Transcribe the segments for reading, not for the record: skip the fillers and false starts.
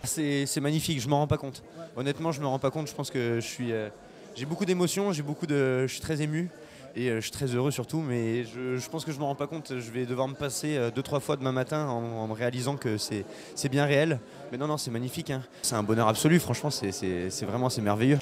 C'est magnifique, je m'en rends pas compte. Honnêtement, je me rends pas compte. Je pense que j'ai beaucoup d'émotions, je suis très ému et je suis très heureux surtout. Mais je pense que je me rends pas compte. Je vais devoir me passer 2-3 fois demain matin en me réalisant que c'est bien réel. Mais non, non, c'est magnifique, hein. C'est un bonheur absolu. Franchement, c'est merveilleux.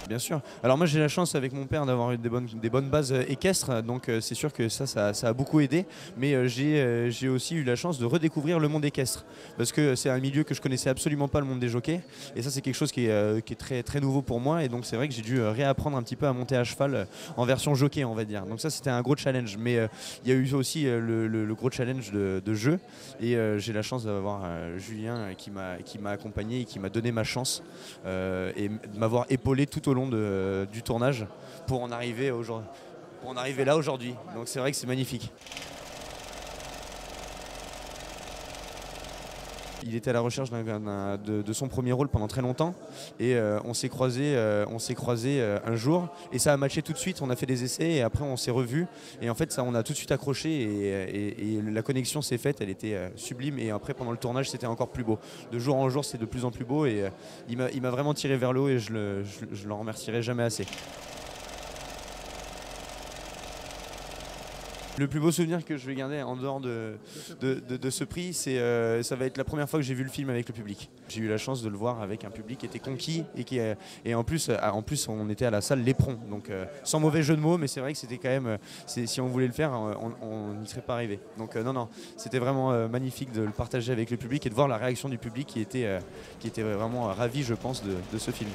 Bien sûr. Alors moi j'ai la chance avec mon père d'avoir eu des bonnes bases équestres, donc c'est sûr que ça a beaucoup aidé, mais j'ai aussi eu la chance de redécouvrir le monde équestre, parce que c'est un milieu que je connaissais absolument pas, le monde des jockeys, et ça c'est quelque chose qui est très, très nouveau pour moi, et donc c'est vrai que j'ai dû réapprendre un petit peu à monter à cheval en version jockey, on va dire. Donc ça c'était un gros challenge, mais il y a eu aussi le gros challenge de jeu, et j'ai la chance d'avoir Julien qui m'a accompagné et qui m'a donné ma chance, et de m'avoir épaulé tout au long du tournage pour en arriver là aujourd'hui. Donc c'est vrai que c'est magnifique. Il était à la recherche de son premier rôle pendant très longtemps et on s'est croisés un jour et ça a matché tout de suite. On a fait des essais et après on s'est revus et en fait ça on a tout de suite accroché et la connexion s'est faite, elle était sublime et après pendant le tournage c'était encore plus beau. De jour en jour c'est de plus en plus beau et il m'a vraiment tiré vers le haut et je le remercierai jamais assez. Le plus beau souvenir que je vais garder en dehors de ce prix, ça va être la première fois que j'ai vu le film avec le public. J'ai eu la chance de le voir avec un public qui était conquis et en plus on était à la salle L'éperon, donc sans mauvais jeu de mots, mais c'est vrai que c'était quand même, si on voulait le faire, on n'y serait pas arrivé. Donc non, non, c'était vraiment magnifique de le partager avec le public et de voir la réaction du public qui était vraiment ravi, je pense, de ce film.